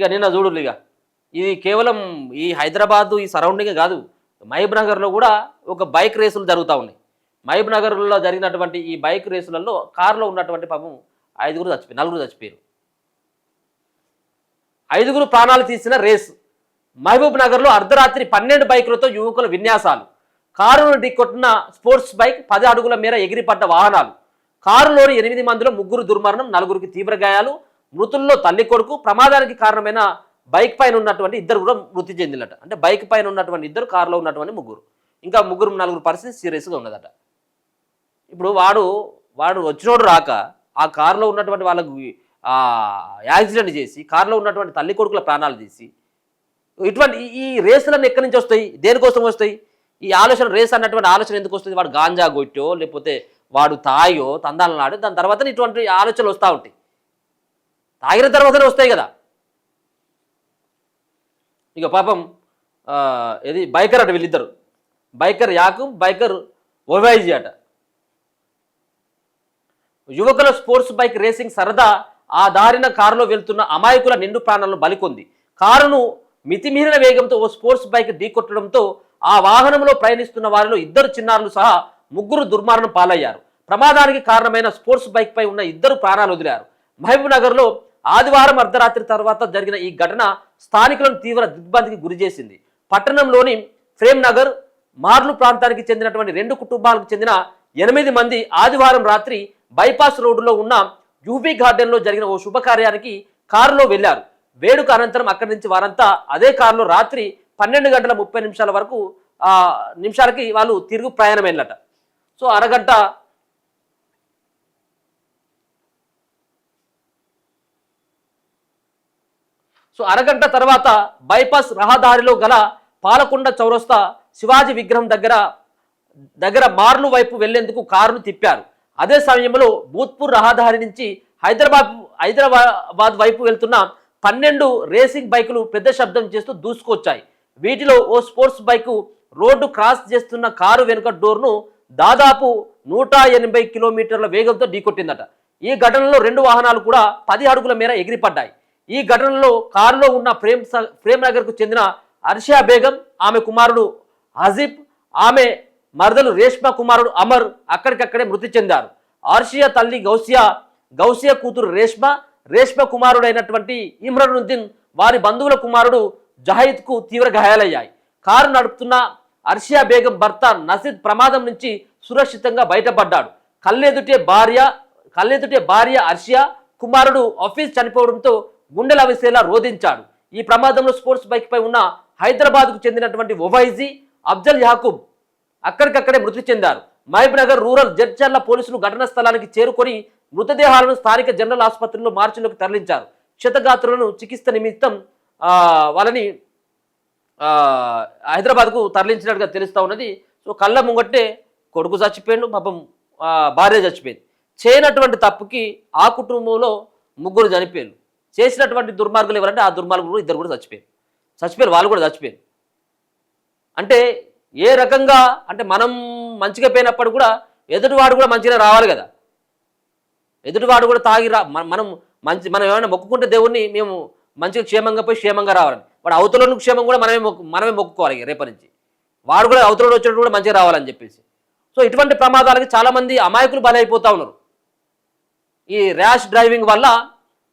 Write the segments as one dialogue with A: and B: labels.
A: ఇక నిన్న చూడు ఇక ఇది కేవలం ఈ హైదరాబాద్ ఈ సరౌండింగే కాదు, మహబూబ్ నగర్లో కూడా ఒక బైక్ రేసులు జరుగుతూ ఉన్నాయి. మహబూబ్ నగర్లో జరిగినటువంటి ఈ బైక్ రేసులలో కారులో ఉన్నటువంటి పాపం 5 చచ్చిపోయారు, 4 చచ్చిపోయారు. 5 ప్రాణాలు తీసిన రేసు. మహబూబ్ నగర్లో అర్ధరాత్రి 12 బైకులతో యువకుల విన్యాసాలు. కారును ఢీకొట్టిన స్పోర్ట్స్ బైక్, 10 అడుగుల మేర ఎగిరిపడ్డ వాహనాలు. కారులోని 8 మందిలో 3 దుర్మరణం, 4కి తీవ్ర గాయాలు. మృతుల్లో తల్లి కొడుకు. ప్రమాదానికి కారణమైన బైక్ పైన ఉన్నటువంటి 2 కూడా మృతి చెందినట. అంటే బైక్ పైన ఉన్నటువంటి 2, కారులో ఉన్నటువంటి 3, ఇంకా 3, 4 పరిస్థితి సీరియస్గా ఉన్నదట. ఇప్పుడు వాడు వచ్చినోడు రాక ఆ కారులో ఉన్నటువంటి వాళ్ళకు యాక్సిడెంట్ చేసి కారులో ఉన్నటువంటి తల్లి కొడుకుల ప్రాణాలు తీసి, ఇటువంటి ఈ రేసులన్నీ ఎక్కడి నుంచి వస్తాయి, దేనికోసం వస్తాయి? ఈ ఆలోచన, రేస్ అన్నటువంటి ఆలోచన ఎందుకు వస్తుంది? వాడు గాంజా కొట్టో లేకపోతే వాడు తాయో తందాలను నాడు, దాని తర్వాత ఇటువంటి ఆలోచనలు వస్తూ ఉంటాయి. తాగిన తర్వాతనే వస్తాయి కదా. ఇక పాపం ఇది బైకర్ అట, వీళ్ళిద్దరు, బైకర్ యాకూబ్, బైకర్ ఓవైజీ అట. యువకుల స్పోర్ట్స్ బైక్ రేసింగ్ సరదా ఆ దారిన కారులో వెళ్తున్న అమాయకుల నిండు ప్రాణాలను బలికొంది. కారును మితిమీరిన వేగంతో ఓ స్పోర్ట్స్ బైక్ ఢీకొట్టడంతో ఆ వాహనంలో ప్రయాణిస్తున్న వారిలో 2 చిన్నారులు సహా 3 దుర్మరణం పాలయ్యారు. ప్రమాదానికి కారణమైన స్పోర్ట్స్ బైక్ పై ఉన్న 2 ప్రాణాలు వదిలారు. మహబూబ్ నగర్లో ఆదివారం అర్ధరాత్రి తర్వాత జరిగిన ఈ ఘటన స్థానికులను తీవ్ర దిగ్భ్రాంతికి గురిచేసింది. పట్టణంలోని ఫ్రేమ్ నగర్, మార్లు ప్రాంతానికి చెందినటువంటి 2 కుటుంబాలకు చెందిన 8 మంది ఆదివారం రాత్రి బైపాస్ రోడ్డులో ఉన్న యూబీ గార్డెన్లో జరిగిన ఓ శుభకార్యానికి కారులో వెళ్లారు. వేడుక అనంతరం అక్కడి నుంచి వారంతా అదే కారులో రాత్రి 12:30 వరకు నిమిషాలకి వాళ్ళు తిరుగు ప్రయాణం వెళ్ళట. సో అరగంట తర్వాత బైపాస్ రహదారిలో గల పాలకొండ చౌరస్తా శివాజీ విగ్రహం దగ్గర మార్లు వైపు వెళ్లేందుకు కారును తిప్పారు. అదే సమయంలో భూత్పూర్ రహదారి నుంచి హైదరాబాద్ వైపు వెళ్తున్న 12 రేసింగ్ బైకులు పెద్ద శబ్దం చేస్తూ దూసుకొచ్చాయి. వీటిలో ఓ స్పోర్ట్స్ బైకు రోడ్డు క్రాస్ చేస్తున్న కారు వెనుక డోర్ను దాదాపు 180 కిలోమీటర్ల వేగంతో ఢీకొట్టిందట. ఈ ఘటనలో 2 వాహనాలు కూడా 10 అడుగుల మేర ఎగిరిపడ్డాయి. ఈ ఘటనలో కారులో ఉన్న ప్రేమ్ నగర్కు చెందిన అర్షియా బేగం, ఆమె కుమారుడు హజీబ్, ఆమె మరదలు రేష్మా కుమారుడు అమర్ అక్కడికక్కడే మృతి చెందారు. ఆర్షియా తల్లి గౌసియా కూతురు రేష్మా కుమారుడైనటువంటి ఇమ్రానుద్దీన్, వారి బంధువుల కుమారుడు జహీద్కు తీవ్ర గాయాలయ్యాయి. కారు నడుపుతున్న అర్షియా బేగం భర్త నసీద్ ప్రమాదం నుంచి సురక్షితంగా బయటపడ్డాడు. కళ్ళెదుటే భార్య అర్షియా, కుమారుడు ఆఫీస్ చనిపోవడంతో గుండెల అవిసేలా రోధించాడు. ఈ ప్రమాదంలో స్పోర్ట్స్ బైక్ పై ఉన్న హైదరాబాద్కు చెందినటువంటి ఓవైజీ, అఫ్జల్ యాకూబ్ అక్కడికక్కడే మృతి చెందారు. మహబూబ్ నగర్ రూరల్ జడ్చర్ల పోలీసులు ఘటనా స్థలానికి చేరుకొని మృతదేహాలను స్థానిక జనరల్ ఆసుపత్రిలో మార్చిలోకి తరలించారు. క్షతగాత్రులను చికిత్స నిమిత్తం వాళ్ళని హైదరాబాద్కు తరలించినట్టుగా తెలుస్తూ ఉన్నది. సో కళ్ళ ముంగట్టే కొడుకు చచ్చిపోయాడు, పాపం భార్య చచ్చిపోయింది. చేయనటువంటి తప్పుకి ఆ కుటుంబంలో 3 చనిపోయారు. చేసినటువంటి దుర్మార్గులు ఎవరంటే ఆ దుర్మార్గులు 2 కూడా చచ్చిపోయారు, వాళ్ళు కూడా చచ్చిపోయారు. అంటే ఏ రకంగా అంటే మనం మంచిగా పోయినప్పుడు కూడా ఎదుటివాడు కూడా మంచిగా రావాలి కదా. ఎదుటివాడు కూడా తాగి మనం ఏమైనా మొక్కుకుంటే దేవుణ్ణి మేము మంచిగా క్షేమంగా పోయి క్షేమంగా రావాలని, వాడు అవతలను క్షేమం కూడా మనమే మొక్కుకోవాలి. రేపటి నుంచి వాడు కూడా అవతలలో వచ్చినట్టు కూడా మంచిగా రావాలని చెప్పేసి. సో ఇటువంటి ప్రమాదాలకి చాలామంది అమాయకులు బలైపోతూ ఉన్నారు. ఈ ర్యాష్ డ్రైవింగ్ వల్ల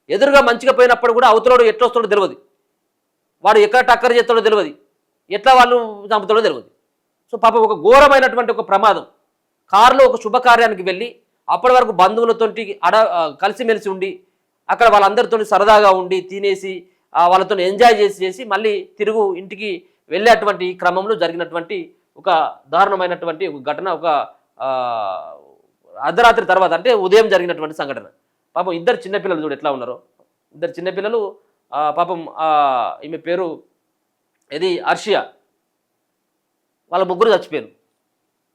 A: ఎదురుగా మంచిగా పోయినప్పుడు కూడా అవతలోడు ఎట్లా వస్తాడో తెలియదు, వాడు ఎక్కడ టక్కర్ చేస్తాడో తెలియదు, ఎట్లా వాళ్ళు చంపుతాడో తెలియదు. సో పాపం ఒక ఘోరమైనటువంటి ఒక ప్రమాదం. కారులో ఒక శుభకార్యానికి వెళ్ళి అప్పటి వరకు బంధువులతో కలిసిమెలిసి ఉండి అక్కడ వాళ్ళందరితో సరదాగా ఉండి తినేసి వాళ్ళతో ఎంజాయ్ చేసి మళ్ళీ తిరుగు ఇంటికి వెళ్ళేటువంటి క్రమంలో జరిగినటువంటి ఒక దారుణమైనటువంటి ఒక ఘటన, ఒక అర్ధరాత్రి తర్వాత అంటే ఉదయం జరిగినటువంటి సంఘటన. పాపం 2 చిన్నపిల్లలు చూడు ఎట్లా ఉన్నారో. 2 చిన్నపిల్లలు, పాపం ఈమె పేరు ఇది అర్షియా, వాళ్ళ 3 చచ్చిపోయారు.